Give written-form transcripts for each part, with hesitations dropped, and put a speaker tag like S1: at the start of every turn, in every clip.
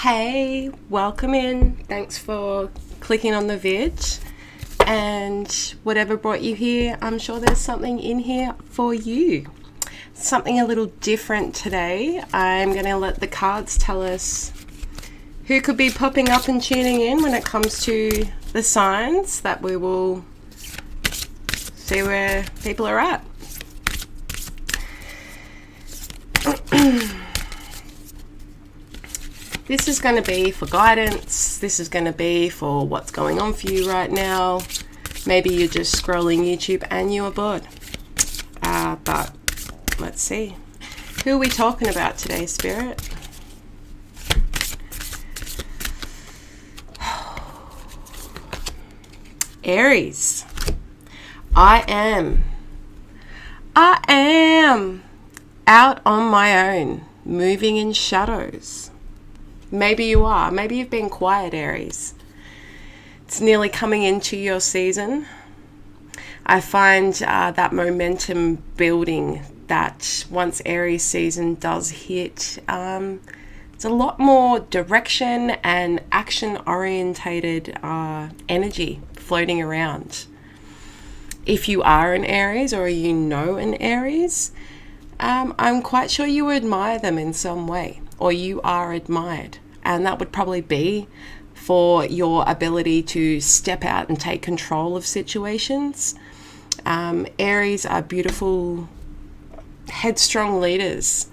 S1: Hey, welcome in. Thanks for clicking on the vid. And whatever brought you here, I'm sure there's something in here for you. Something a little different today. I'm going to let the cards tell us who could be popping up and tuning in when it comes to the signs that we will see where people are at. This is going to be for guidance. This is going to be for what's going on for you right now. Maybe you're just scrolling YouTube and you are bored. But let's see. Who are we talking about today, Spirit? Aries. I am out on my own, moving in shadows. Maybe you are. Maybe you've been quiet, Aries. It's nearly coming into your season. I find that momentum building, that once Aries season does hit, it's a lot more direction and action-orientated energy floating around. If you are an Aries or you know an Aries, I'm quite sure you admire them in some way, or you are admired. And that would probably be for your ability to step out and take control of situations. Aries are beautiful, headstrong leaders.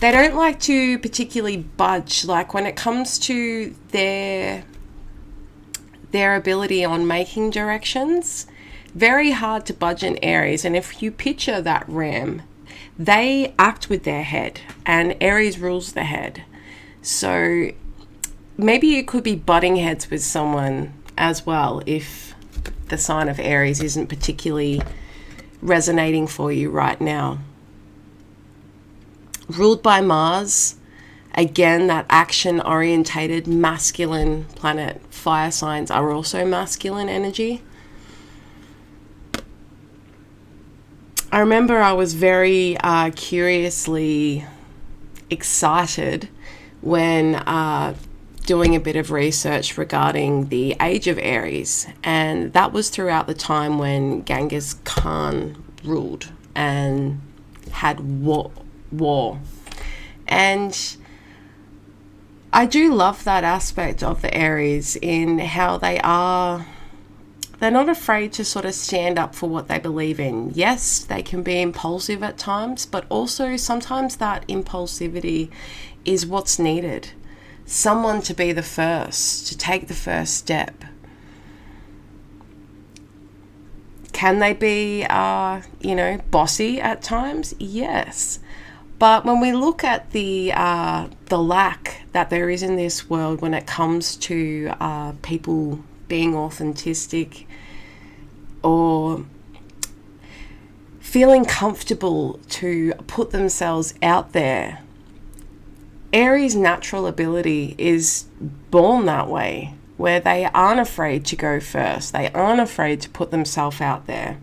S1: They don't like to particularly budge. Like when it comes to their ability on making directions, very hard to budge in Aries. And if you picture that ram, they act with their head, and Aries rules the head. So maybe you could be butting heads with someone as well if the sign of Aries isn't particularly resonating for you right now. Ruled by Mars, again, that action-orientated masculine planet. Fire signs are also masculine energy. I remember I was very curiously excited when doing a bit of research regarding the age of Aries, and that was throughout the time when Genghis Khan ruled and had war. And I do love that aspect of the Aries in how they're not afraid to sort of stand up for what they believe in. Yes, they can be impulsive at times, but also sometimes that impulsivity is what's needed. Someone to be the first, to take the first step. Can they be, bossy at times? Yes. But when we look at the lack that there is in this world when it comes to people being authentic or feeling comfortable to put themselves out there, Aries' natural ability is born that way, where they aren't afraid to go first. They aren't afraid to put themselves out there.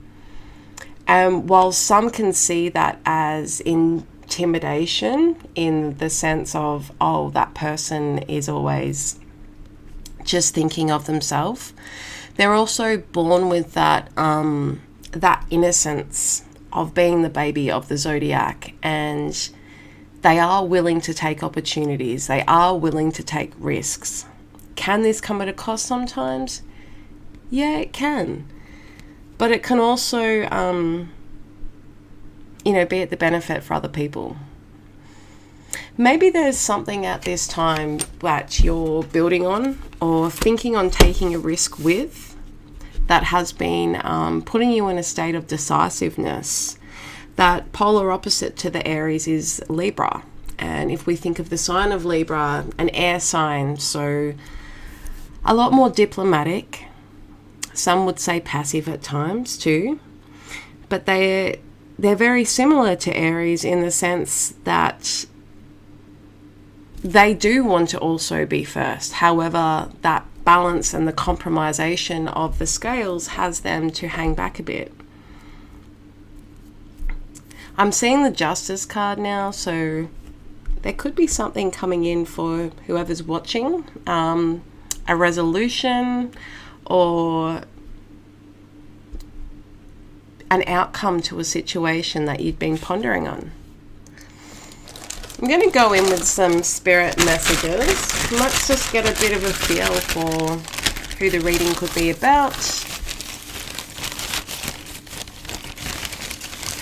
S1: And while some can see that as intimidation in the sense of, oh, that person is always just thinking of themselves, they're also born with that innocence of being the baby of the zodiac, and they are willing to take opportunities. They are willing to take risks. Can this come at a cost sometimes? Yeah, it can. But it can also, be at the benefit for other people. Maybe there's something at this time that you're building on or thinking on taking a risk with that has been putting you in a state of decisiveness. That polar opposite to the Aries is Libra. And if we think of the sign of Libra, an air sign, so a lot more diplomatic. Some would say passive at times too. But they're very similar to Aries in the sense that they do want to also be first. However, that balance and the compromisation of the scales has them to hang back a bit. I'm seeing the Justice card now, so there could be something coming in for whoever's watching, a resolution or an outcome to a situation that you've been pondering on. I'm going to go in with some spirit messages. Let's just get a bit of a feel for who the reading could be about.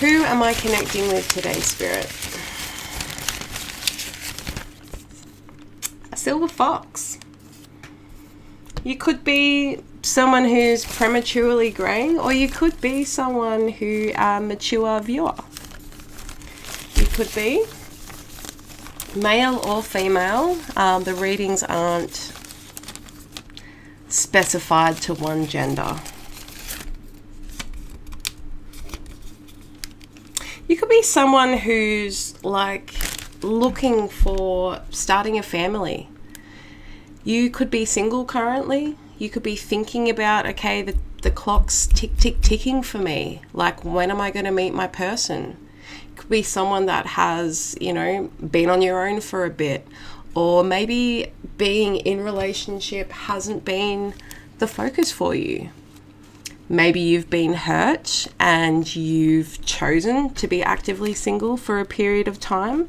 S1: Who am I connecting with today, Spirit? A silver fox. You could be someone who's prematurely grey, or you could be someone who a mature viewer. You could be male or female. The readings aren't specified to one gender. You could be someone who's like looking for starting a family. You could be single currently. You could be thinking about, okay, the clock's ticking for me. Like, when am I going to meet my person? It could be someone that has, been on your own for a bit. Or maybe being in relationship hasn't been the focus for you. Maybe you've been hurt and you've chosen to be actively single for a period of time.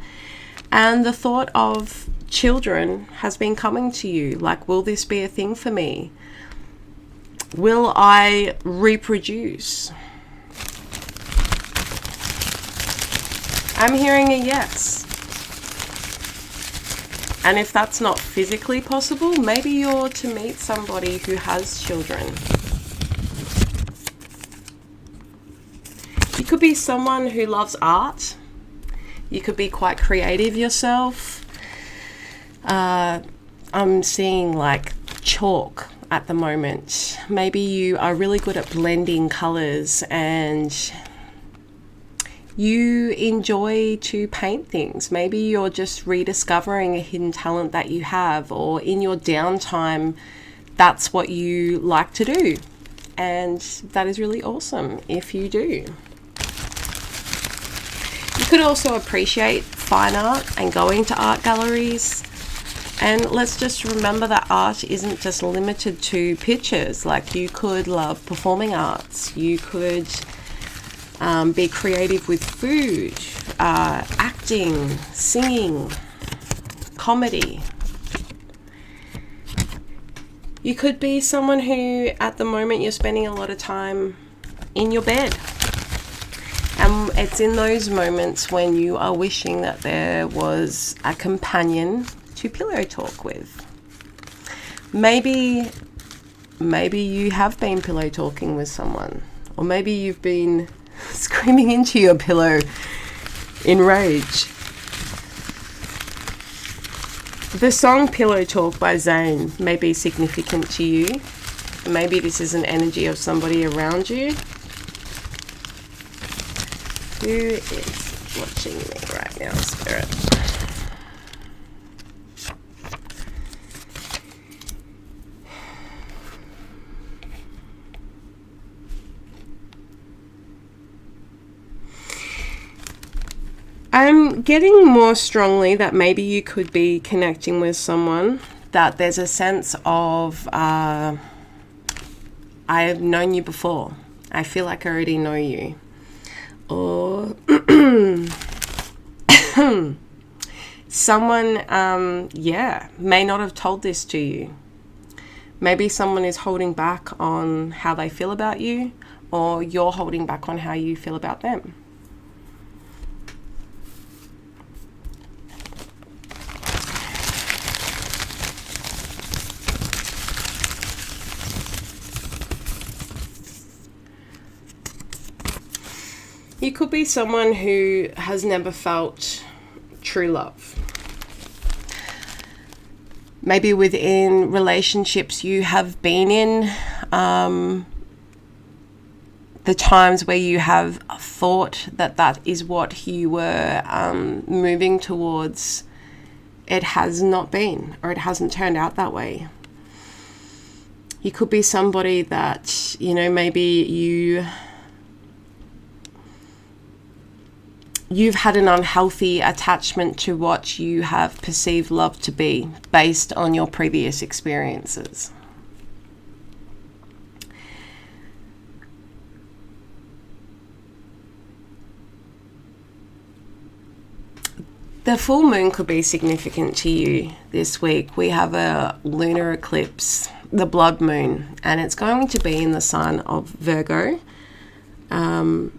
S1: And the thought of children has been coming to you. Like, will this be a thing for me? Will I reproduce? I'm hearing a yes. And if that's not physically possible, maybe you're to meet somebody who has children. You could be someone who loves art. You could be quite creative yourself. I'm seeing like chalk at the moment. Maybe you are really good at blending colors and you enjoy to paint things. Maybe you're just rediscovering a hidden talent that you have, or in your downtime, that's what you like to do. And that is really awesome if you do. You could also appreciate fine art and going to art galleries. And let's just remember that art isn't just limited to pictures. Like, you could love performing arts. You could be creative with food, acting, singing, comedy. You could be someone who, at the moment, you're spending a lot of time in your bed. And it's in those moments when you are wishing that there was a companion to pillow talk with. Maybe you have been pillow talking with someone, or maybe you've been screaming into your pillow in rage. The song Pillow Talk by Zayn may be significant to you. Maybe this is an energy of somebody around you. Who is watching me right now, Spirit? I'm getting more strongly that maybe you could be connecting with someone that there's a sense of, I have known you before. I feel like I already know you. Or someone, may not have told this to you. Maybe someone is holding back on how they feel about you, or you're holding back on how you feel about them. You could be someone who has never felt true love. Maybe within relationships you have been in, the times where you have thought that is what you were moving towards, it has not been, or it hasn't turned out that way. You could be somebody that, maybe you you've had an unhealthy attachment to what you have perceived love to be based on your previous experiences. The full moon could be significant to you this week. We have a lunar eclipse, the blood moon, and it's going to be in the sign of Virgo, and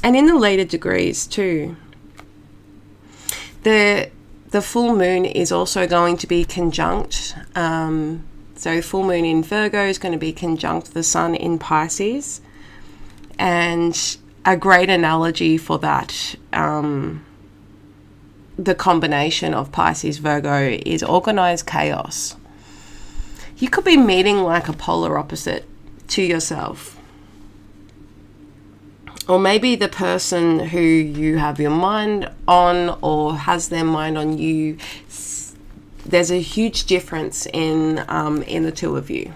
S1: in the later degrees too. The full moon is also going to be conjunct. So full moon in Virgo is going to be conjunct the sun in Pisces, and a great analogy for that. The combination of Pisces Virgo is organized chaos. You could be meeting like a polar opposite to yourself. Or maybe the person who you have your mind on or has their mind on you, there's a huge difference in the two of you.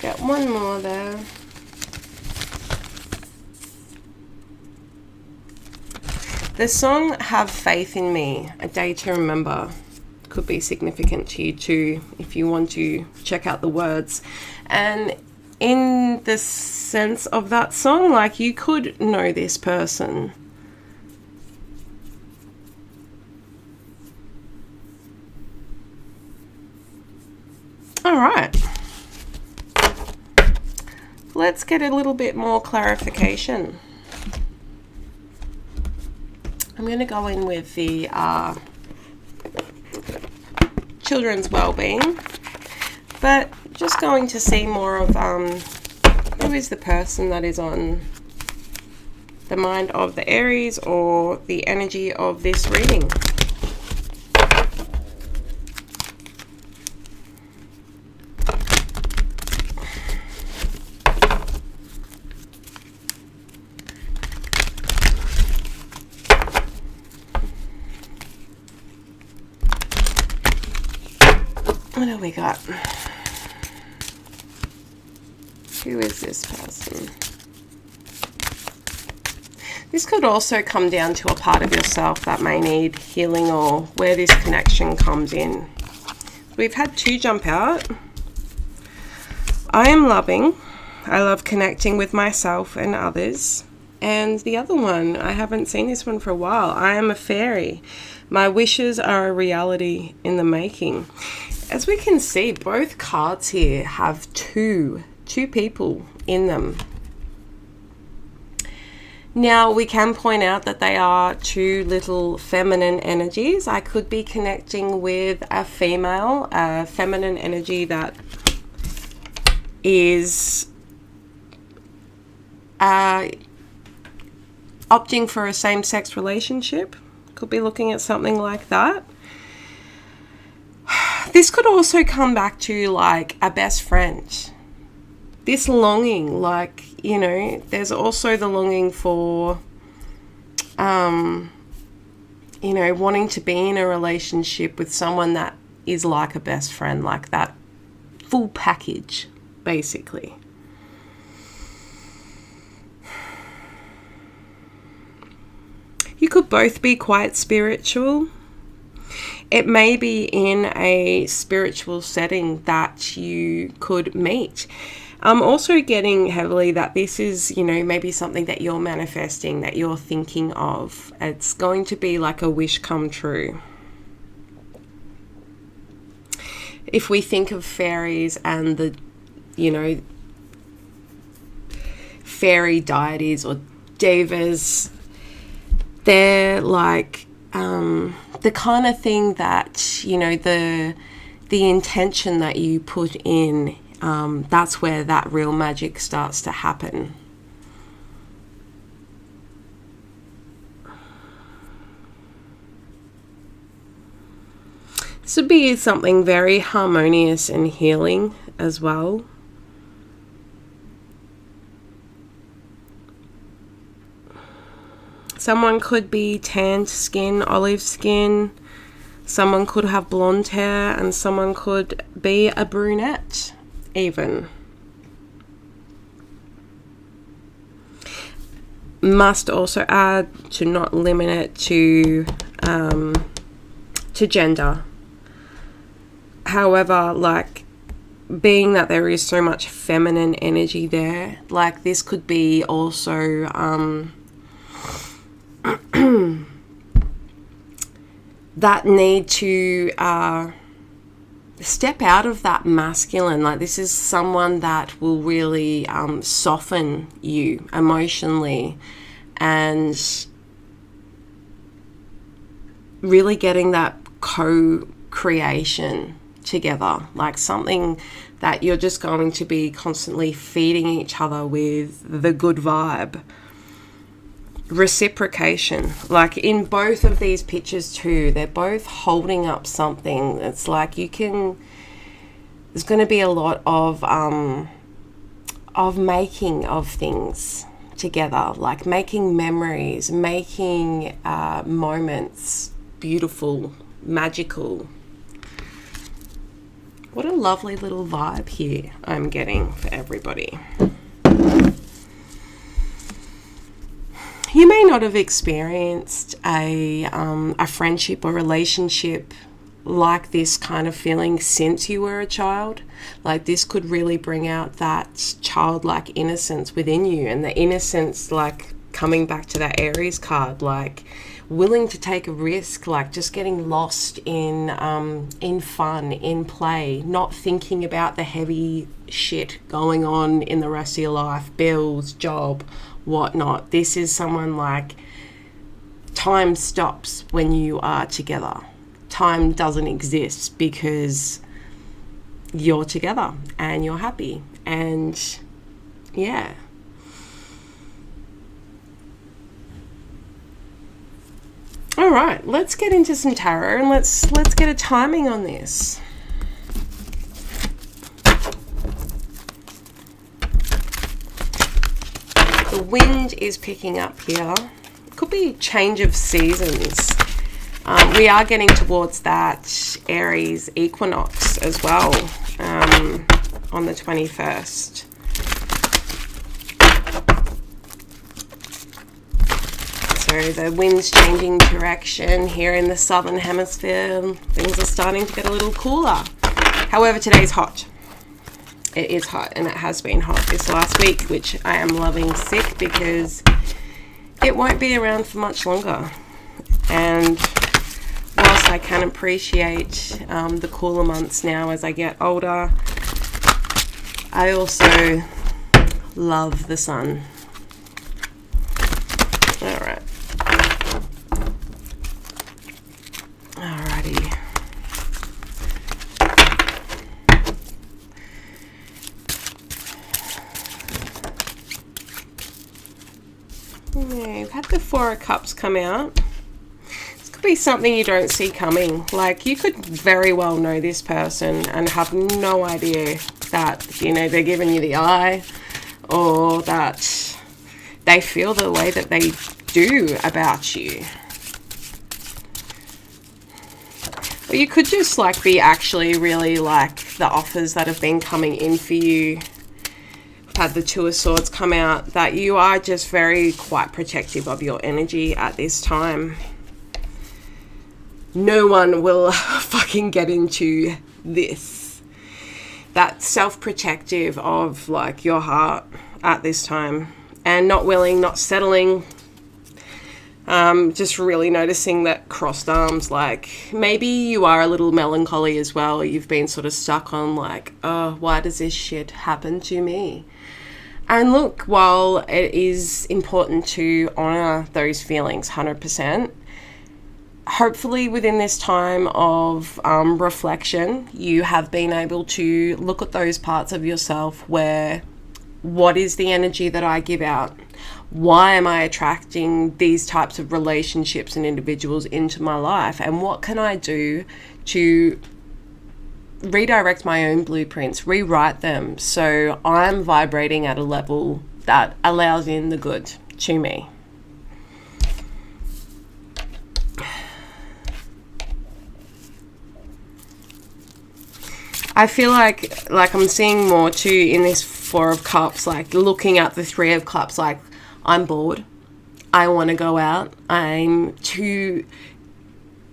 S1: Got one more there. The song Have Faith in Me, A Day to Remember, could be significant to you too if you want to check out the words. And in the sense of that song, like, you could know this person. All right. Let's get a little bit more clarification. I'm going to go in with the children's well-being, but just going to see more of who is the person that is on the mind of the Aries or the energy of this reading. What do we got? Who is this person? This could also come down to a part of yourself that may need healing, or where this connection comes in. We've had two jump out. I am loving. I love connecting with myself and others. And the other one, I haven't seen this one for a while. I am a fairy. My wishes are a reality in the making. As we can see, both cards here have two people in them. Now, we can point out that they are two little feminine energies. I could be connecting with a female, a feminine energy that is opting for a same-sex relationship. Could be looking at something like that. This could also come back to like a best friend. This longing, like, you know, there's also the longing for, you know, wanting to be in a relationship with someone that is like a best friend, like that full package, basically. You could both be quite spiritual. It may be in a spiritual setting that you could meet. I'm also getting heavily that this is, you know, maybe something that you're manifesting, that you're thinking of. It's going to be like a wish come true. If we think of fairies and the, you know, fairy deities or devas, they're like the kind of thing that, you know, the intention that you put in, that's where that real magic starts to happen. This would be something very harmonious and healing as well. Someone could be tanned skin, olive skin. Someone could have blonde hair, and someone could be a brunette. even. Must also add to not limit it to gender. However, like, being that there is so much feminine energy there, like, this could be also that need to step out of that masculine. Like, this is someone that will really soften you emotionally, and really getting that co-creation together, like something that you're just going to be constantly feeding each other with the good vibe. Reciprocation, like in both of these pictures too, they're both holding up something. It's like there's going to be a lot of making of things together, like making memories, making moments beautiful, magical. What a lovely little vibe here I'm getting for everybody. You may not have experienced a friendship or relationship like this kind of feeling since you were a child. Like, this could really bring out that childlike innocence within you, and the innocence, like, coming back to that Aries card, like willing to take a risk, like just getting lost in fun, in play, not thinking about the heavy shit going on in the rest of your life, bills, job, whatnot. This is someone like, time stops when you are together. Time doesn't exist because you're together and you're happy. And yeah. All right, let's get into some tarot, and let's get a timing on this. The wind is picking up here. It could be change of seasons. We are getting towards that Aries equinox as well, on the 21st. So the wind's changing direction here in the southern hemisphere. Things are starting to get a little cooler. However, today's hot. It is hot, and it has been hot this last week, which I am loving sick because it won't be around for much longer. And whilst I can appreciate the cooler months now as I get older, I also love the sun. All right. Alrighty. Yeah, we've had the Four of Cups come out. This could be something you don't see coming. Like, you could very well know this person and have no idea that, you know, they're giving you the eye, or that they feel the way that they do about you. Or you could just like be actually really like the offers that have been coming in for you. Had the Two of Swords come out, that you are just very quite protective of your energy at this time. No one will fucking get into this. That self-protective of like your heart at this time, and not willing, not settling. Just really noticing that crossed arms, like maybe you are a little melancholy as well. You've been sort of stuck on like, oh, why does this shit happen to me? And look, while it is important to honor those feelings 100%, hopefully within this time of reflection, you have been able to look at those parts of yourself where, what is the energy that I give out? Why am I attracting these types of relationships and individuals into my life? And what can I do to redirect my own blueprints, rewrite them, so I'm vibrating at a level that allows in the good to me? I feel like I'm seeing more too in this Four of Cups, like looking at the Three of Cups, like I'm bored. I want to go out. I'm too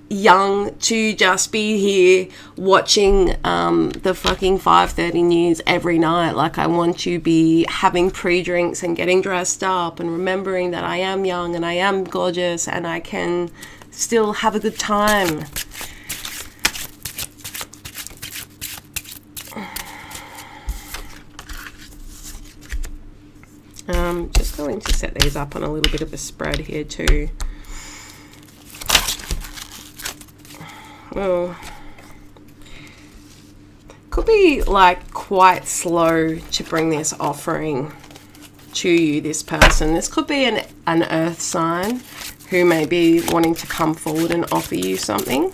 S1: young to just be here watching the fucking 5:30 news every night. Like, I want to be having pre-drinks and getting dressed up and remembering that I am young and I am gorgeous and I can still have a good time. Just going to set these up on a little bit of a spread here too. Well, could be like quite slow to bring this offering to you, this person. This could be an earth sign who may be wanting to come forward and offer you something.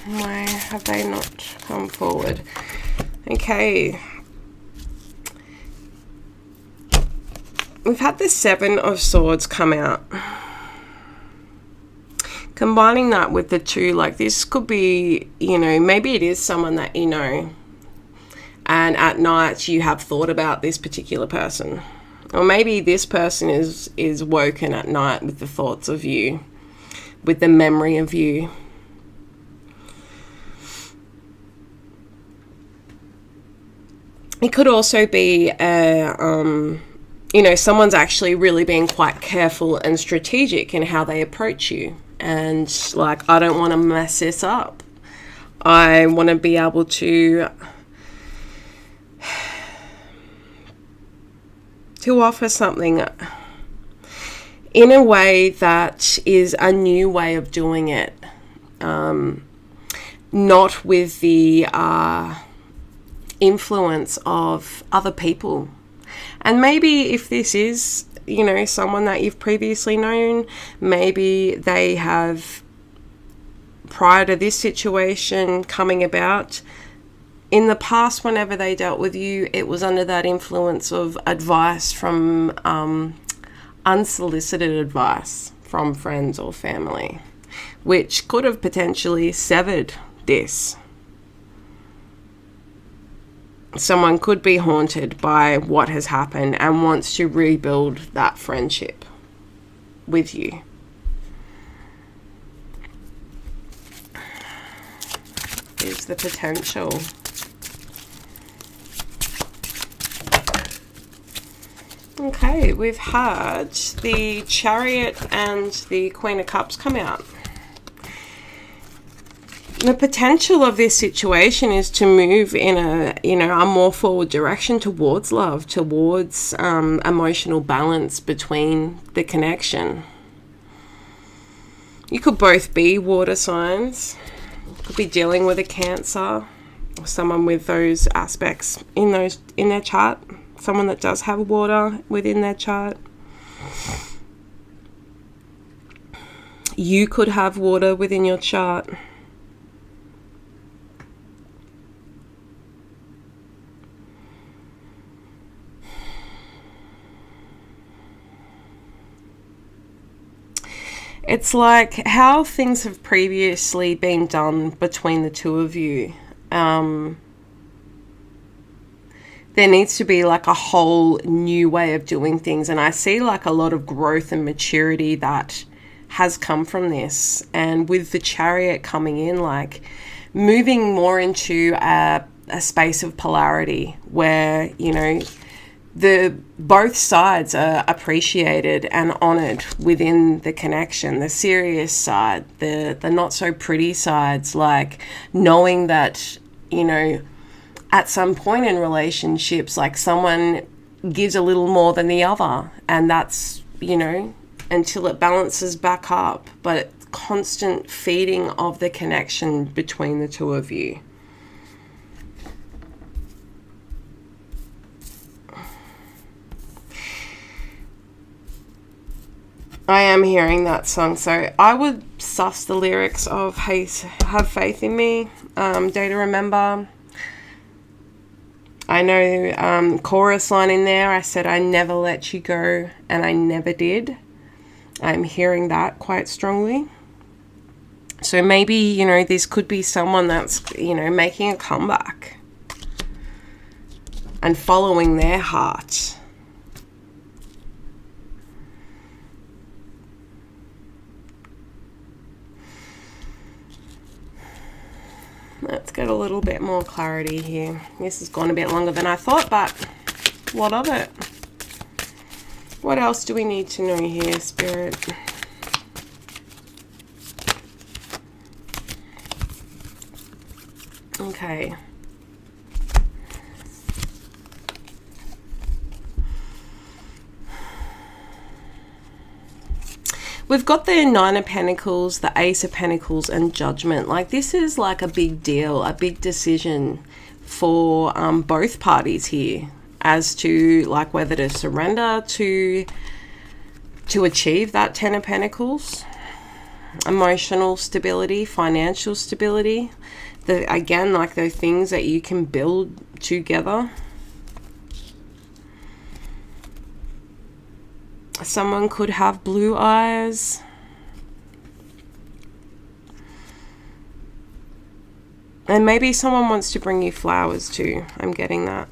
S1: Why have they not come forward? Okay. We've had the Seven of Swords come out. Combining that with the two, like this could be, you know, maybe it is someone that you know. And at night you have thought about this particular person. Or maybe this person is woken at night with the thoughts of you, with the memory of you. It could also be, you know, someone's actually really being quite careful and strategic in how they approach you. And like, I don't want to mess this up. I want to be able to offer something in a way that is a new way of doing it. Not with the influence of other people. And maybe if this is, you know, someone that you've previously known, maybe they have, prior to this situation coming about, in the past, whenever they dealt with you, it was under that influence of advice from unsolicited advice from friends or family, which could have potentially severed this. Someone could be haunted by what has happened and wants to rebuild that friendship with you. Here's the potential. Okay, we've had the Chariot and the Queen of Cups come out. The potential of this situation is to move in a, you know, a more forward direction towards love, towards emotional balance between the connection. You could both be water signs. You could be dealing with a Cancer, or someone with those aspects in their chart. Someone that does have water within their chart. You could have water within your chart. It's like how things have previously been done between the two of you. There needs to be like a whole new way of doing things. And I see like a lot of growth and maturity that has come from this. And with the Chariot coming in, like moving more into a space of polarity where, you know, both sides are appreciated and honored within the connection. The serious side, the not so pretty sides, like knowing that, you know, at some point in relationships, like someone gives a little more than the other, and that's, you know, until it balances back up, but constant feeding of the connection between the two of you. I am hearing that song, so I would suss the lyrics of Hey, Have Faith in Me, Day to Remember. I know chorus line in there, I said I never let you go, and I never did. I'm hearing that quite strongly. So maybe, you know, this could be someone that's, you know, making a comeback and following their heart. Let's get a little bit more clarity here. This has gone a bit longer than I thought, but what of it? What else do we need to know here, Spirit? Okay. We've got the Nine of Pentacles, the Ace of Pentacles, and Judgment. Like, this is like a big deal, a big decision for both parties here as to like whether to surrender to achieve that Ten of Pentacles. Emotional stability, financial stability. Again, like the things that you can build together. Someone could have blue eyes. And maybe someone wants to bring you flowers too. I'm getting that.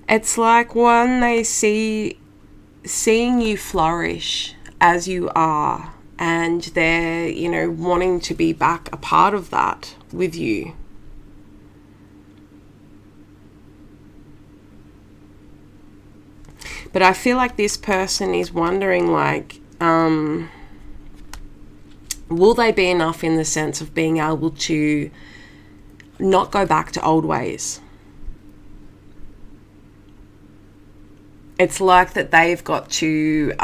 S1: It's like when they seeing you flourish as you are, and they're, you know, wanting to be back a part of that with you. But I feel like this person is wondering, like, will they be enough in the sense of being able to not go back to old ways? It's like that they've got to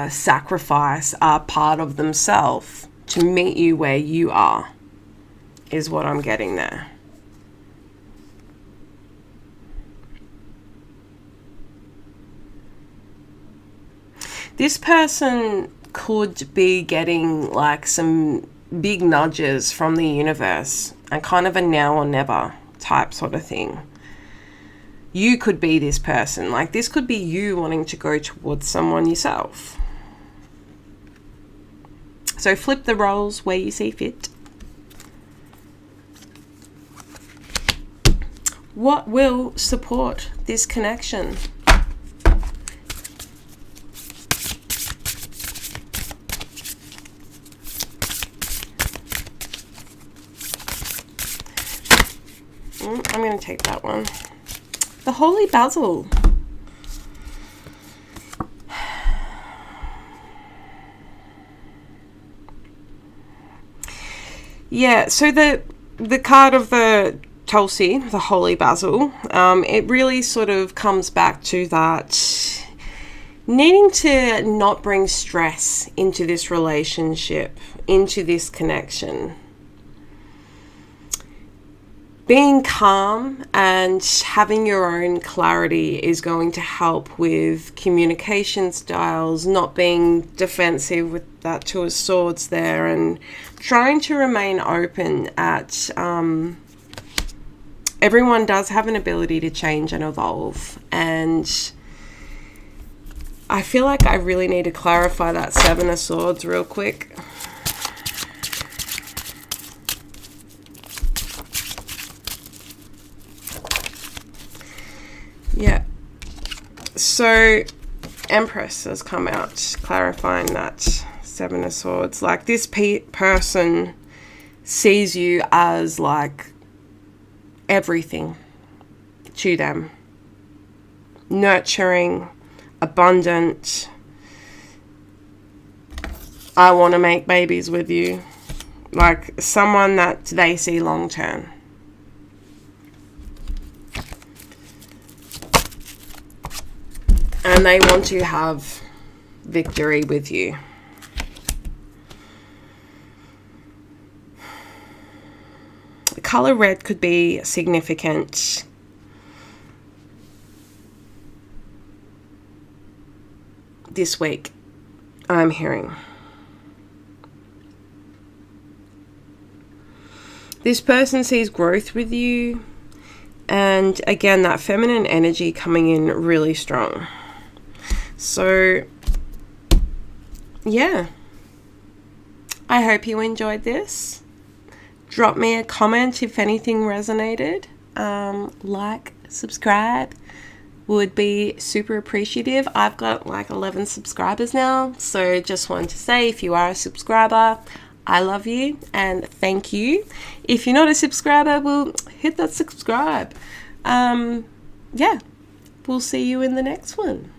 S1: sacrifice a part of themselves to meet you where you are, is what I'm getting there. This person could be getting like some big nudges from the universe and kind of a now or never type sort of thing. You could be this person. Like, this could be you wanting to go towards someone yourself. So flip the roles where you see fit. What will support this connection? I'm going to take that one. The Holy Basil. Yeah, so the card of the Tulsi, the Holy Basil, it really sort of comes back to that needing to not bring stress into this relationship, into this connection. Being calm and having your own clarity is going to help with communication styles, not being defensive with that Two of Swords there, and trying to remain open at everyone does have an ability to change and evolve. And I feel like I really need to clarify that Seven of Swords real quick. Yeah, so Empress has come out clarifying that Seven of Swords. Like, this person sees you as like everything to them. Nurturing, abundant. I want to make babies with you. Like, someone that they see long term. And they want to have victory with you. The color red could be significant. This week, I'm hearing. This person sees growth with you. And again, that feminine energy coming in really strong. So, yeah. I hope you enjoyed this. Drop me a comment if anything resonated. Like, subscribe would be super appreciative. I've got like 11 subscribers now. So just want to say, if you are a subscriber, I love you and thank you. If you're not a subscriber, well, hit that subscribe. Yeah, we'll see you in the next one.